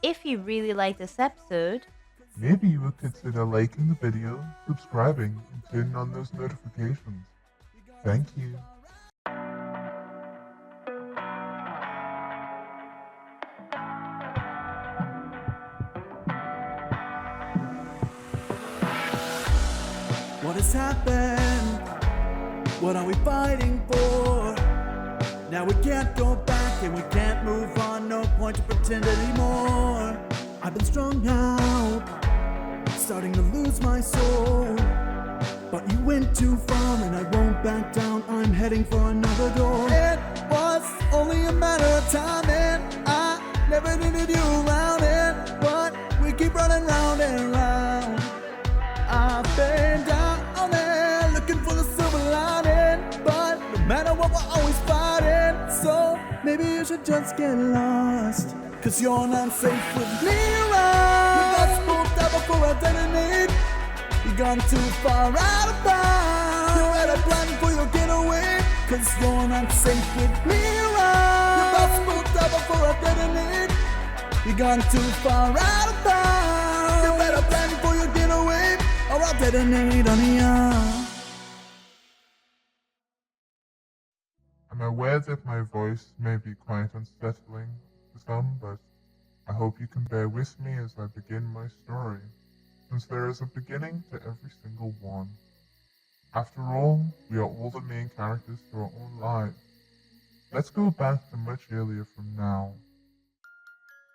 If you really like this episode, maybe you would consider liking the video, subscribing, and turning on those notifications. Thank you. What has happened? What are we fighting for? Now we can't go back and we can't move on. No point to pretend anymore. I've been strung out, starting to lose my soul. But you went too far and I won't back down. I'm heading for another door. It was only a matter of time and I never needed you around it. But we keep running round and round. I've been down there looking for the silver lining, but no matter what, we're always fighting. So maybe you should just get lost, cause you're not safe with me around. You got spooked out before I detonate. You gone too far out of bounds. You better plan for your getaway, cause you're not safe with me around. You got spooked out before I detonate. You gone too far out of bounds. You better plan for your getaway, or I'll detonate on ya. I'm aware that my voice may be quite unsettling to some, but I hope you can bear with me as I begin my story, since there is a beginning to every single one. After all, we are all the main characters to our own lives. Let's go back to much earlier from now.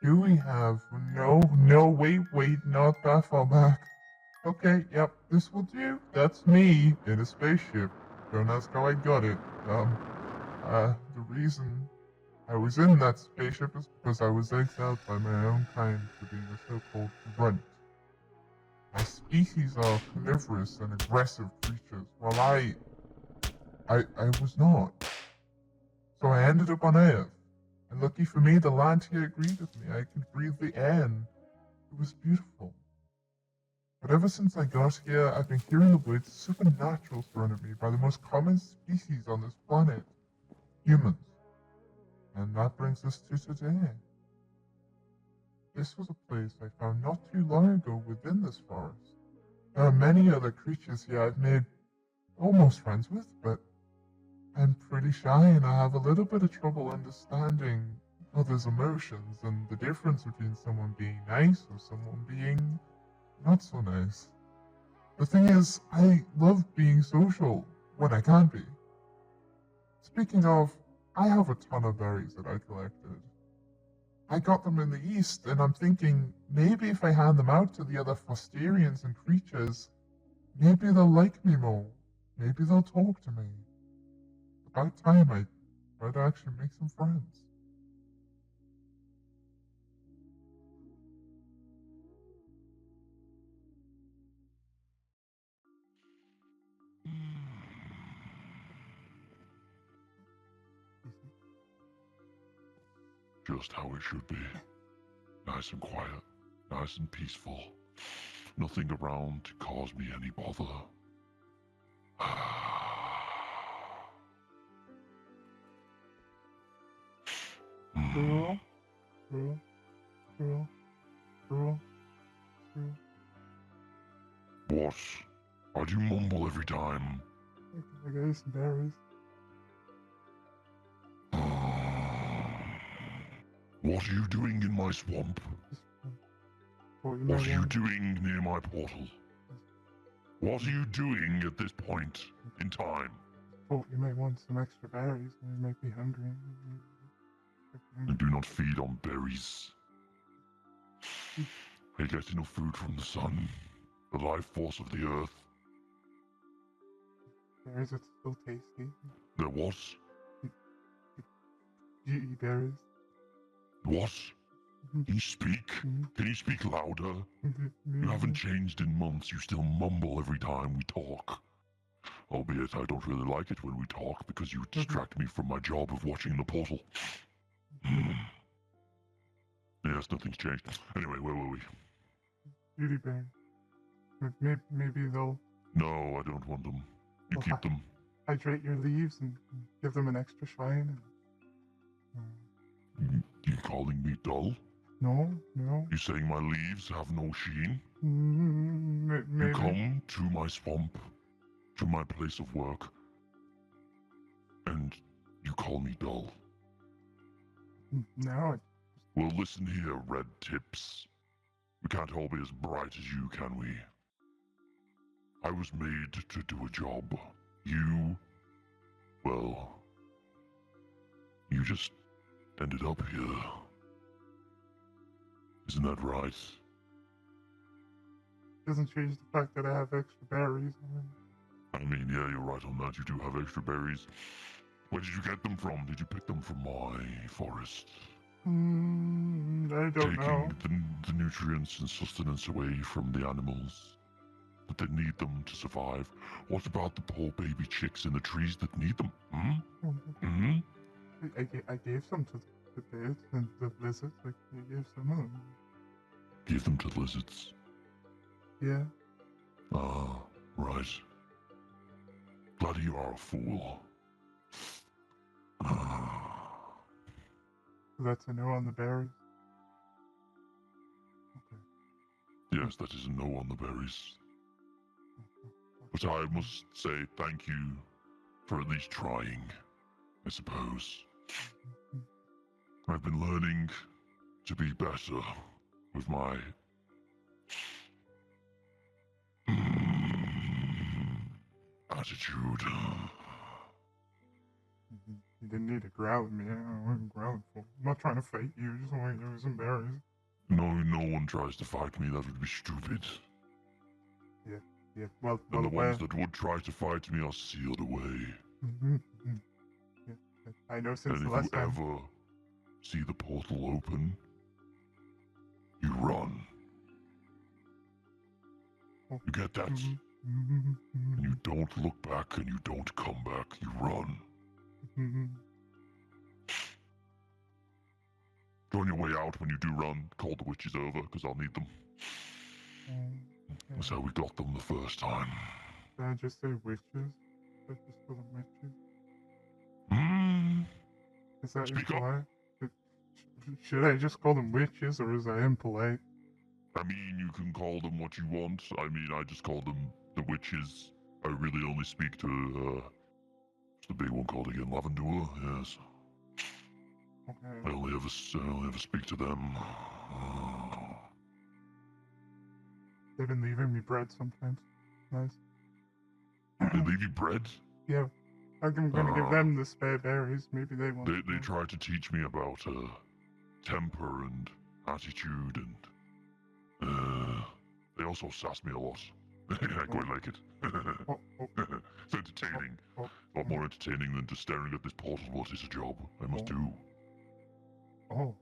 Here we have, no, wait, not that far back. Okay, yep, this will do. That's me in a spaceship. Don't ask how I got it. The reason I was in that spaceship is because I was exiled by my own kind for being a so-called grunt. My species are carnivorous and aggressive creatures, while I was not. So I ended up on Earth. And lucky for me, the land here agreed with me. I could breathe the air, and it was beautiful. But ever since I got here, I've been hearing the words supernatural thrown at me by the most common species on this planet, humans. And that brings us to today. This was a place I found not too long ago within this forest. There are many other creatures here I've made almost friends with, but I'm pretty shy and I have a little bit of trouble understanding others' emotions and the difference between someone being nice or someone being not so nice. The thing is, I love being social when I can be. Speaking of, I have a ton of berries that I collected. I got them in the east, and I'm thinking maybe if I hand them out to the other Fosterians and creatures, maybe they'll like me more. Maybe they'll talk to me. About time I try to actually make some friends. Just how it should be. Nice and quiet, nice and peaceful. Nothing around to cause me any bother. Grul. What? Why do you mumble every time? I got some berries. What are you doing in my swamp? What are you doing near my portal? What are you doing at this point in time? Oh, you might want some extra berries. You might be hungry. I do not feed on berries. I get enough food from the sun, the life force of the earth. Berries are so tasty. There what? You eat berries? What? Can you speak? Can you speak louder? You haven't changed in months. You still mumble every time we talk. Albeit I don't really like it when we talk because you distract me from my job of watching the portal. Yes, nothing's changed. Anyway, where were we? Beauty berries. Maybe they'll... No, I don't want them. You keep them. Hydrate your leaves and give them an extra shine. You calling me dull? No, no. You saying my leaves have no sheen? You Maybe. come to my swamp, to my place of work, and you call me dull. No. Well, listen here, red tips. We can't all be as bright as you, can we? I was made to do a job. You, well, you just ended up here. Isn't that right? Doesn't change the fact that I have extra berries. I mean, yeah, you're right on that. You do have extra berries. Where did you get them from? Did you pick them from my forest? I don't know. Taking the nutrients and sustenance away from the animals that they need them to survive. What about the poor baby chicks in the trees that need them? I gave some to the birds and the lizards. I gave some of them. Give them to lizards. Yeah. Ah, right. Gladi, you are a fool. That's a no on the berries. Okay. Yes, that is a no on the berries. But I must say thank you for at least trying, I suppose. I've been learning to be better with my attitude. You didn't need to growl at me. I wasn't growling for. I'm not trying to fight you. Just want to give you some berries. No one tries to fight me. That would be stupid. Yeah. Well, And the ones that would try to fight me are sealed away. Yeah. I know since And the if last you time. ever see the portal open, you run. You get that? And you don't look back and you don't come back. You run. On your way out, when you do run, call the witches over, because I'll need them. That's how we got them the first time. Did I just say witches? Did I just call them witches? Is that Speak up. impolite? Should I just call them witches, or is that impolite? I mean, you can call them what you want. I mean, I just call them the witches. I really only speak to, what's the big one called again? Lavendula? Yes. Okay. I only ever speak to them. They've been leaving me bread sometimes. Nice. They leave you bread? Yeah. I'm gonna give them the spare berries. Maybe they want. They try to teach me about temper and attitude, and they also sass me a lot. I quite like it. It's entertaining. A lot more entertaining than just staring at this portal. What is a job I must do? Oh.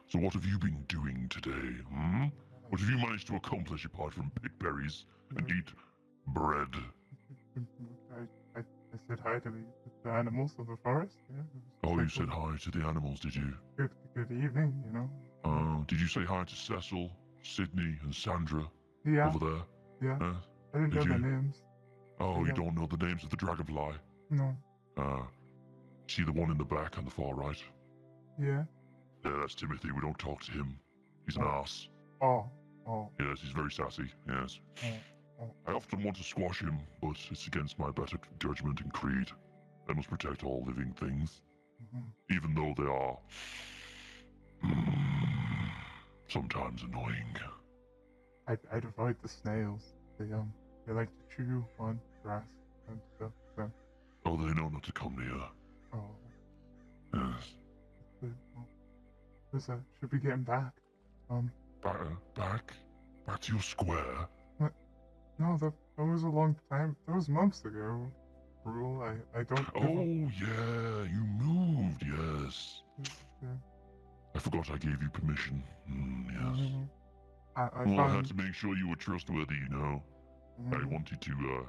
So what have you been doing today? What have you managed to accomplish apart from pick berries and eat bread? I said hi to the animals of the forest. Yeah. Oh, you said hi to the animals, did you? Good evening. You know. Did you say hi to Cecil, Sydney, and Sandra Yeah. over there? Yeah. I didn't know did their you? names. Oh, Yeah. you don't know the names of the dragonfly? No. See the one in the back on the far right? Yeah. Yeah, that's Timothy. We don't talk to him. He's an arse. Oh. Yes, he's very sassy. Yes. I often want to squash him, but it's against my better judgment and creed. I must protect all living things, even though they are sometimes annoying. I'd avoid the snails. They like to chew on grass and stuff. So. Oh, they know not to come near. Oh. Yes. Should be getting back. Back to your square. No, that was a long time. That was months ago. Grul, I don't. Oh yeah, you moved. Yes. Yeah. I forgot I gave you permission. Yes. I had to make sure you were trustworthy. You know. I wanted to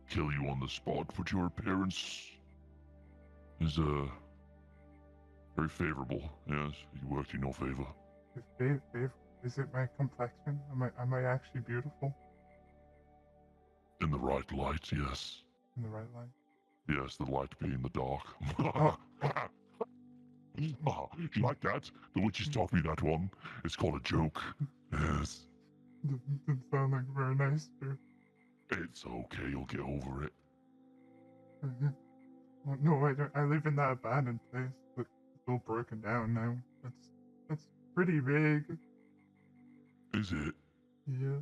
kill you on the spot, but your appearance is very favorable. Yes, you worked in your favor. Is it my complexion? Am I actually beautiful? In the right light, yes. In the right light? Yes, the light being the dark. Oh. Ah, you like that? The witches taught me that one. It's called a joke. Yes. Didn't sound like very nice. It's okay, you'll get over it. Well, no, I don't. I live in that abandoned place, but it's all broken down now. That's pretty big. Is it? Yeah.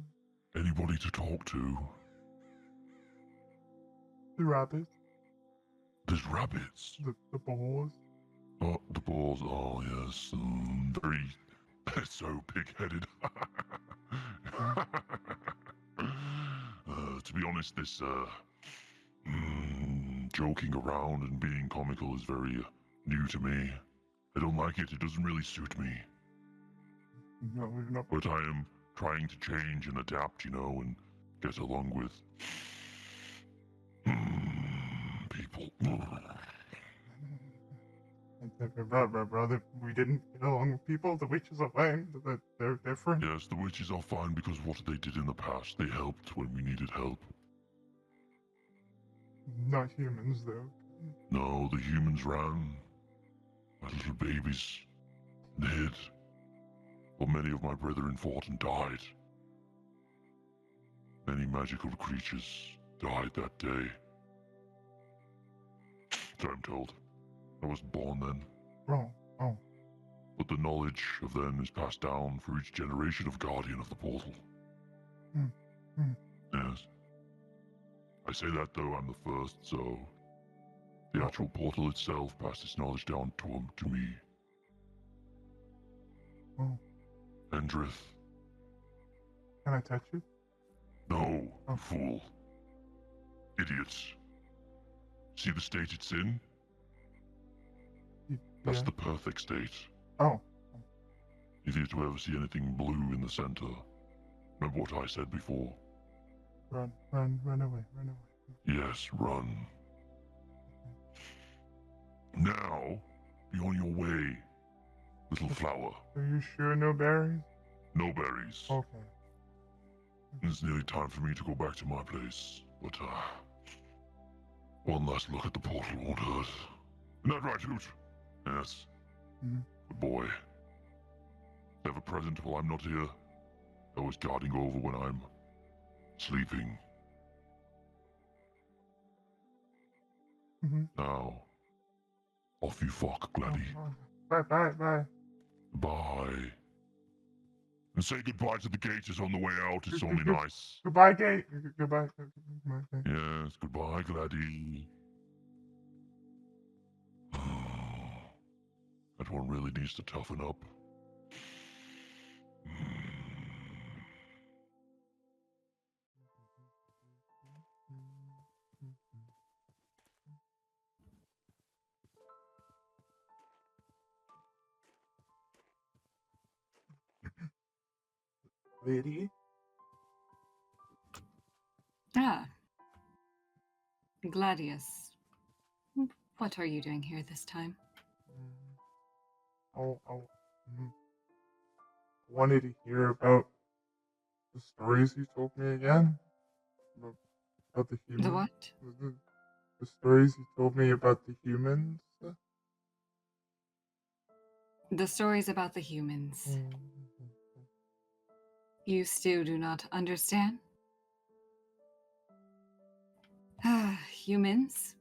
Anybody to talk to? The rabbits, There's rabbits. the boars. Oh, the balls. Oh, yes. Very. So pig-headed. To be honest, this joking around and being comical is very new to me. I don't like it. It doesn't really suit me. No, we're not. But I am trying to change and adapt, and get along with people. Brother, we didn't get along with people. The witches are fine. They're different. Yes, the witches are fine because of what they did in the past. They helped when we needed help. Not humans, though. No, the humans ran. My little babies hid. Well, many of my brethren fought and died. Many magical creatures died that day. So I'm told. I wasn't born then. Oh. But the knowledge of them is passed down for each generation of Guardian of the Portal. Yes. I say that though I'm the first, so the actual portal itself passed its knowledge down to me. Oh. Endrith. Can I touch it? No, you fool. Idiots. See the state it's in? That's Yeah. the perfect state. Oh. If you to ever see anything blue in the center, remember what I said before? Run away. Yes, run. Now, be on your way, little flower. Are you sure no berries? No berries. Okay. It's nearly time for me to go back to my place, but one last look at the portal won't hurt. Isn't that right, Hoot? Yes. Mhm. Good boy. Ever present while I'm not here. Always guarding over when I'm sleeping. Now, off you fuck, Gladi. Bye. Bye. And say goodbye to the gators on the way out, it's only nice. Goodbye, gate. Goodbye. Yes, goodbye, Gladi. That one really needs to toughen up. Lady? Ah. Gladius. What are you doing here this time? Wanted to hear about the stories you told me again. About the humans. The what? The stories you told me about the humans. The stories about the humans. You still do not understand? Humans.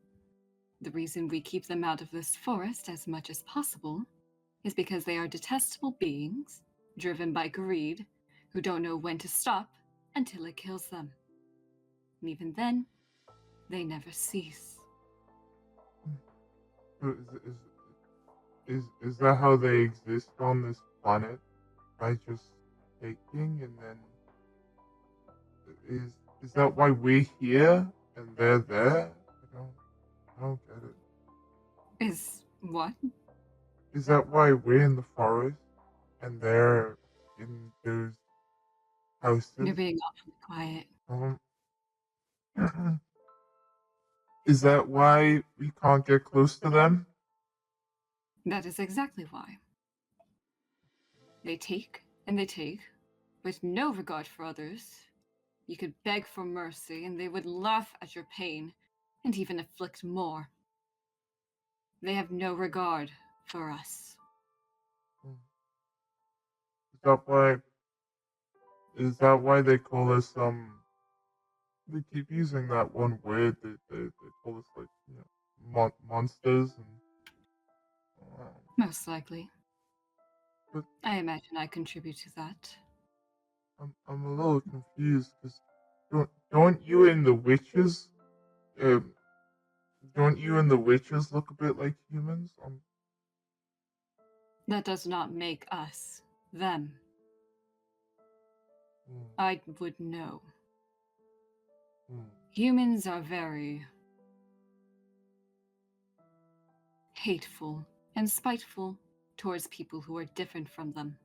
The reason we keep them out of this forest as much as possible is because they are detestable beings, driven by greed, who don't know when to stop until it kills them. And even then, they never cease. Is that how they exist on this planet? By just taking and then is that why we're here and they're there? I don't get it. Is what? Is that why we're in the forest and they're in those houses? You're being awfully quiet. Is that why we can't get close to them? That is exactly why. They take and they take, with no regard for others. You could beg for mercy, and they would laugh at your pain, and even inflict more. They have no regard for us. Is that why? Is that why they call us They keep using that one word. They call us like monsters and. Most likely. But I imagine I contribute to that. I'm a little confused because don't you and the witches don't you and the witches look a bit like humans? That does not make us them. Hmm, I would know. hmm, Humans are very hateful and spiteful towards people who are different from them.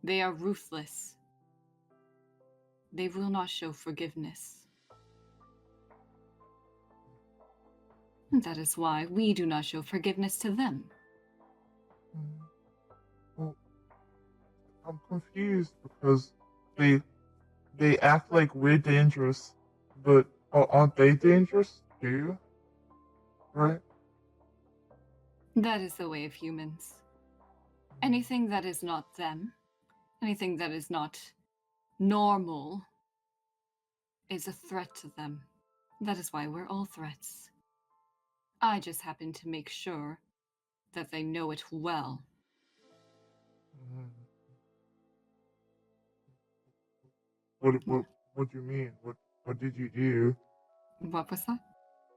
They are ruthless. They will not show forgiveness. And that is why we do not show forgiveness to them. hmm. Well, I'm confused because they act like we're dangerous, but aren't they dangerous too? Right? That is the way of humans. Anything that is not them, anything that is not normal, is a threat to them. That is why we're all threats. I just happen to make sure that they know it well. Hmm. What do you mean? What did you do? What was that?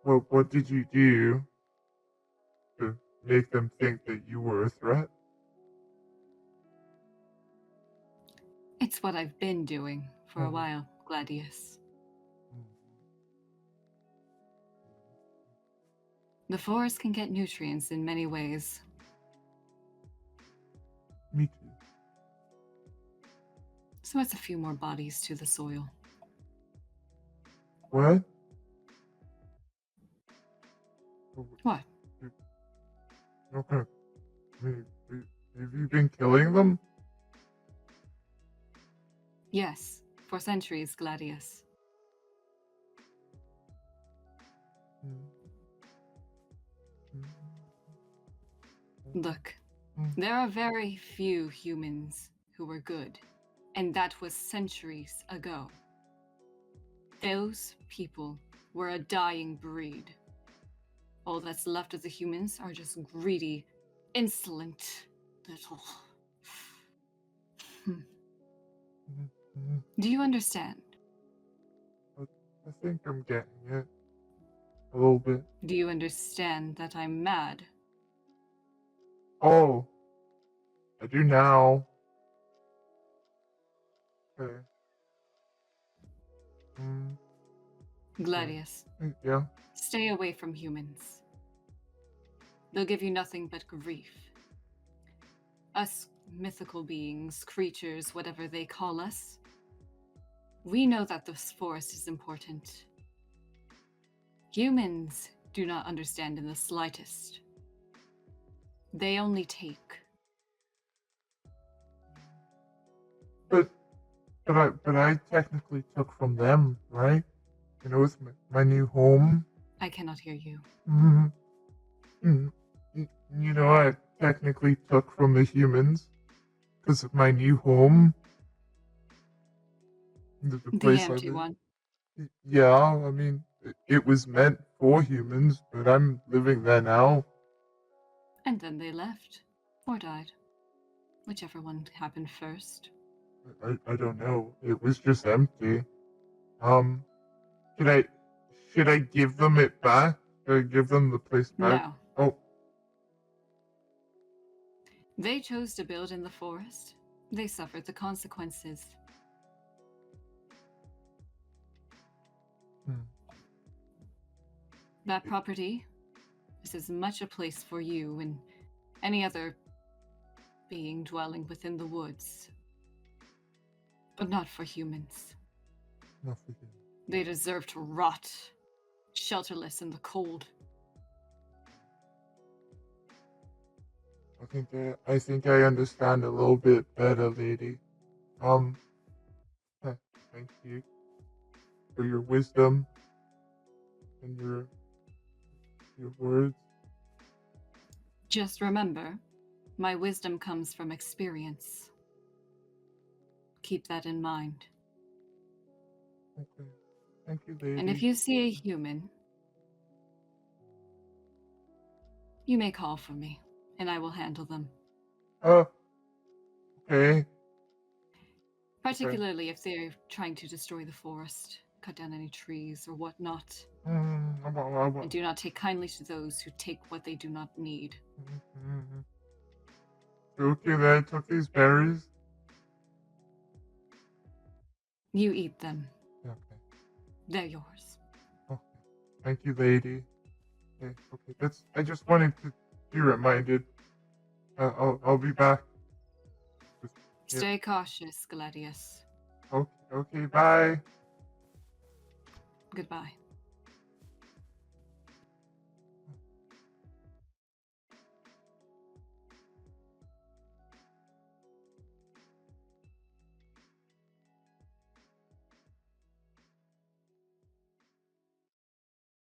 What did you do to make them think that you were a threat? It's what I've been doing for a Mhm. while, Gladius. The forest can get nutrients in many ways. Me too. So it's a few more bodies to the soil. What? What? Okay. Have you been killing them? Yes, for centuries, Gladius. Look, there are very few humans who were good, and that was centuries ago. Those people were a dying breed. All that's left of the humans are just greedy, insolent little... Do you understand? I think I'm getting it. A little bit. Do you understand that I'm mad? Oh, I do now. Okay. Gladius, Yeah. stay away from humans. They'll give you nothing but grief. Us mythical beings, creatures, whatever they call us, we know that this forest is important. Humans do not understand in the slightest. They only take. But I technically took from them, right? You know, it's my new home. I cannot hear you. You know, I technically took from the humans because of my new home. The The place I empty live. one. Yeah, I mean, it was meant for humans, but I'm living there now. And then they left. Or died. Whichever one happened first. I don't know. It was just empty. Should I give them it back? Should I give them the place back? No. Oh, They chose to build in the forest. They suffered the consequences. That property is as much a place for you and any other being dwelling within the woods. But not for humans. not for you. They deserve to rot, shelterless in the cold. I think I understand a little bit better, lady. Thank you for your wisdom and your words. Just remember, my wisdom comes from experience. Keep that in mind. Okay. Thank you, lady. And if you see a human, you may call for me, and I will handle them. Oh. Okay. Particularly if they're trying to destroy the forest, cut down any trees or whatnot. And do not take kindly to those who take what they do not need. Okay, that I took these berries. You eat them. Okay. They're yours. Okay. Thank you, lady. Okay. I just wanted to be reminded. I'll be back. Stay cautious, Gladius. Okay, bye. Goodbye.